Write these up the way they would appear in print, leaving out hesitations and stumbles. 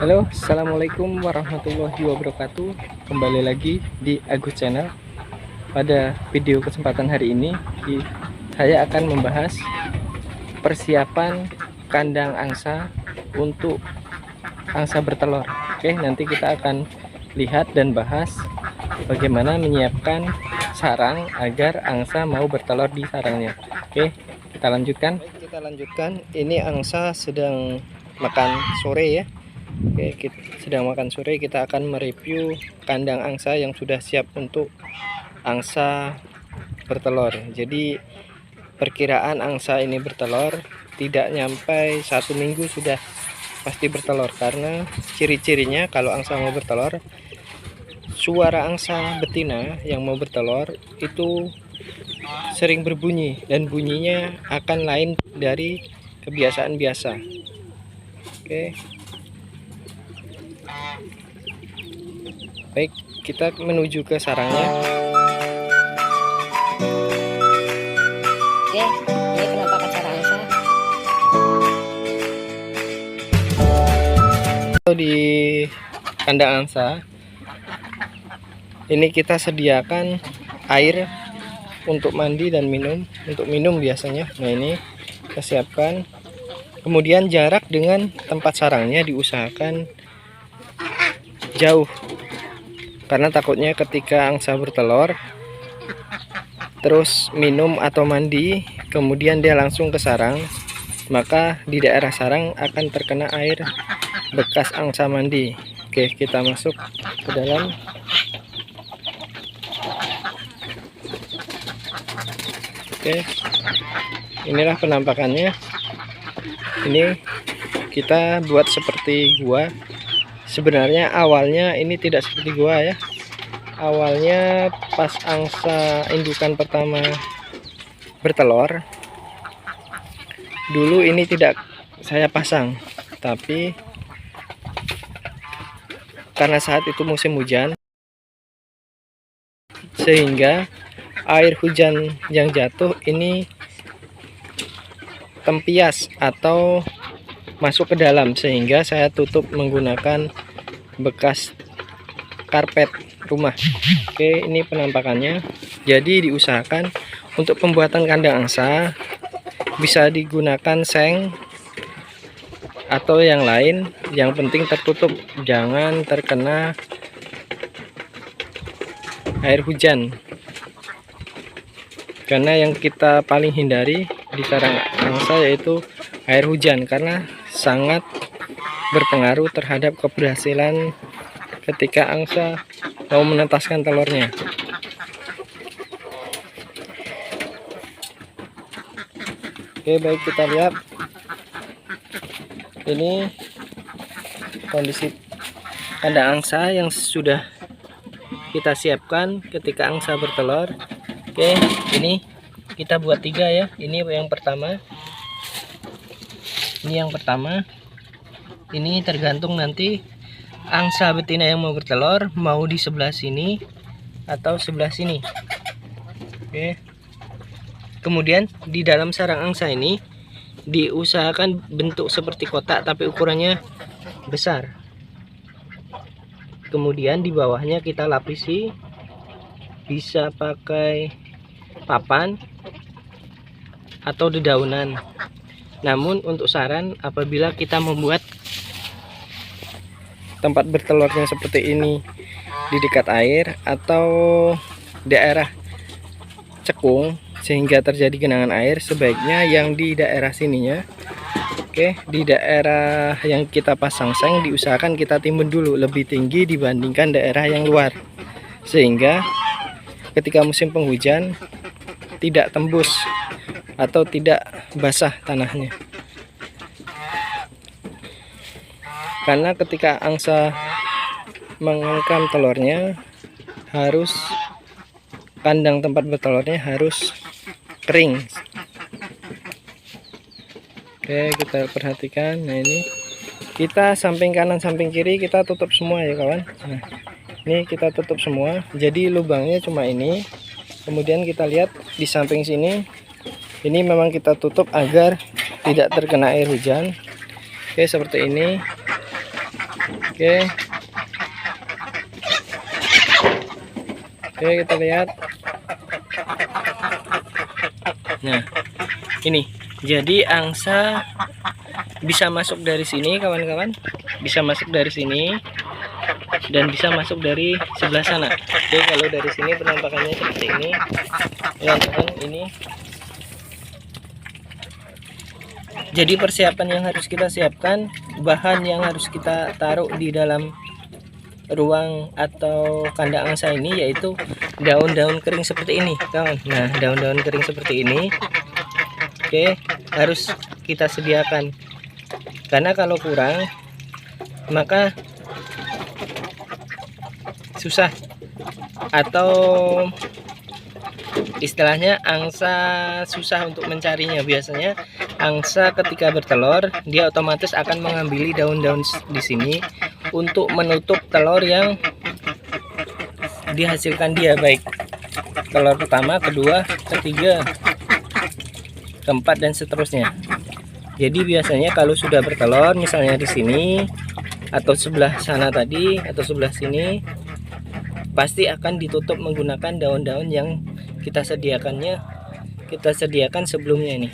Halo, assalamualaikum warahmatullahi wabarakatuh. Kembali lagi di Agus Channel. Pada video kesempatan hari ini, saya akan membahas persiapan kandang angsa untuk angsa bertelur. Oke, nanti kita akan lihat dan bahas bagaimana menyiapkan sarang agar angsa mau bertelur di sarangnya. Oke, kita lanjutkan. Ini angsa sedang makan sore ya. Oke, kita sedang makan sore. Kita akan mereview kandang angsa yang sudah siap untuk angsa bertelur. Jadi perkiraan angsa ini bertelur tidak nyampe 1 minggu sudah pasti bertelur, karena ciri-cirinya kalau angsa mau bertelur, suara angsa betina yang mau bertelur itu sering berbunyi, dan bunyinya akan lain dari kebiasaan biasa. Oke, baik, kita menuju ke sarangnya. Oke, ini penampakan sarang angsa. Di kandang angsa ini kita sediakan air untuk mandi dan minum. Untuk minum biasanya, nah ini kita siapkan. Kemudian jarak dengan tempat sarangnya diusahakan jauh, karena takutnya ketika angsa bertelur terus minum atau mandi kemudian dia langsung ke sarang, maka di daerah sarang akan terkena air bekas angsa mandi. Oke, kita masuk ke dalam. Oke, inilah penampakannya. Ini kita buat seperti gua. Sebenarnya awalnya ini tidak seperti gua ya. Awalnya pas angsa indukan pertama bertelur, dulu ini tidak saya pasang, tapi karena saat itu musim hujan, sehingga air hujan yang jatuh ini tempias atau masuk ke dalam, sehingga saya tutup menggunakan bekas karpet rumah. Oke, ini penampakannya. Jadi diusahakan untuk pembuatan kandang angsa bisa digunakan seng atau yang lain, yang penting tertutup, jangan terkena air hujan, karena yang kita paling hindari di sarang angsa yaitu air hujan, karena sangat berpengaruh terhadap keberhasilan ketika angsa mau menetaskan telurnya. Oke, baik, kita lihat ini kondisi kandang angsa yang sudah kita siapkan ketika angsa bertelur. Oke, ini kita buat 3 ya. Ini yang pertama. Ini yang pertama. Ini tergantung nanti angsa betina yang mau bertelur mau di sebelah sini atau sebelah sini. Oke. Kemudian di dalam sarang angsa ini diusahakan bentuk seperti kotak tapi ukurannya besar. Kemudian di bawahnya kita lapisi, bisa pakai papan atau dedaunan. Namun untuk saran, apabila kita membuat tempat bertelurnya seperti ini di dekat air atau daerah cekung sehingga terjadi genangan air, sebaiknya yang di daerah sininya, oke, di daerah yang kita pasang seng diusahakan kita timbun dulu lebih tinggi dibandingkan daerah yang luar, sehingga ketika musim penghujan tidak tembus atau tidak basah tanahnya. Karena ketika angsa mengangkam telurnya, harus kandang tempat bertelurnya harus kering. Oke, kita perhatikan. Nah, ini kita samping kanan samping kiri kita tutup semua ya kawan. Nah, ini kita tutup semua, jadi lubangnya cuma ini. Kemudian kita lihat di samping sini, ini memang kita tutup agar tidak terkena air hujan. Oke, seperti ini. Oke. Oke, kita lihat. Nah, ini. Jadi angsa bisa masuk dari sini, kawan-kawan. Bisa masuk dari sini dan bisa masuk dari sebelah sana. Oke, kalau dari sini penampakannya seperti ini. Teman-teman, ini. Jadi persiapan yang harus kita siapkan, bahan yang harus kita taruh di dalam ruang atau kandang angsa ini yaitu daun-daun kering seperti ini, kawan. Nah, daun-daun kering seperti ini, oke, harus kita sediakan. Karena kalau kurang, maka susah atau istilahnya angsa susah untuk mencarinya. Biasanya angsa ketika bertelur dia otomatis akan mengambil daun-daun di sini untuk menutup telur yang dihasilkan dia, baik telur pertama, kedua, ketiga, keempat dan seterusnya. Jadi biasanya kalau sudah bertelur misalnya di sini atau sebelah sana tadi atau sebelah sini, pasti akan ditutup menggunakan daun-daun yang kita sediakan sebelumnya ini.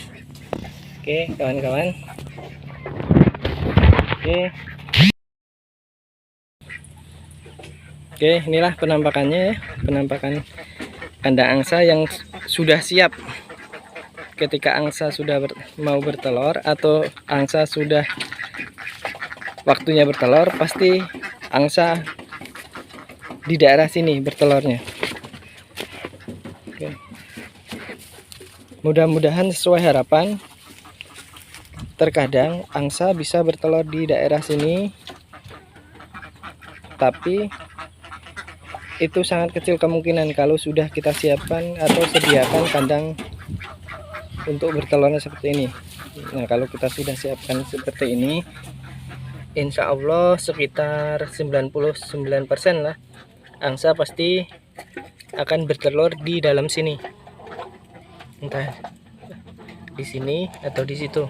Oke, kawan-kawan. Oke, inilah penampakannya ya, penampakan kandang angsa yang sudah siap ketika angsa sudah mau bertelur atau angsa sudah waktunya bertelur. Pasti angsa di daerah sini bertelurnya. Oke. Mudah-mudahan sesuai harapan. Terkadang angsa bisa bertelur di daerah sini, tapi itu sangat kecil kemungkinan kalau sudah kita siapkan atau sediakan kandang untuk bertelurnya seperti ini. Nah, kalau kita sudah siapkan seperti ini, insya Allah sekitar 99% lah angsa pasti akan bertelur di dalam sini, entah di sini atau di situ.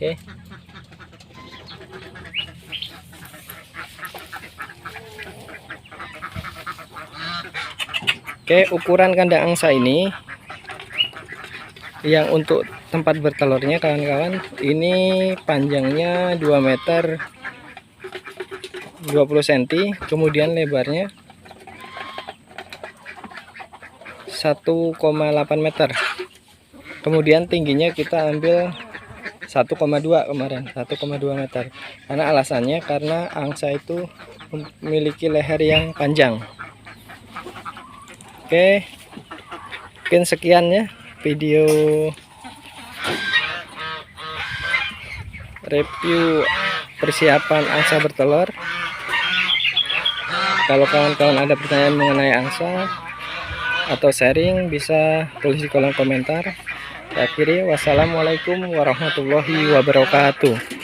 Oke. Oke, ukuran kandang angsa ini yang untuk tempat bertelurnya, kawan-kawan, ini panjangnya 2 meter 20 cm, kemudian lebarnya 1,8 meter, kemudian tingginya kita ambil 1,2 kemarin, 1,2 meter. Karena alasannya karena angsa itu memiliki leher yang panjang. Oke, mungkin sekian ya video review persiapan angsa bertelur. Kalau kawan-kawan ada pertanyaan mengenai angsa atau sharing, bisa tulis di kolom komentar. Akhiri, wassalamualaikum warahmatullahi wabarakatuh.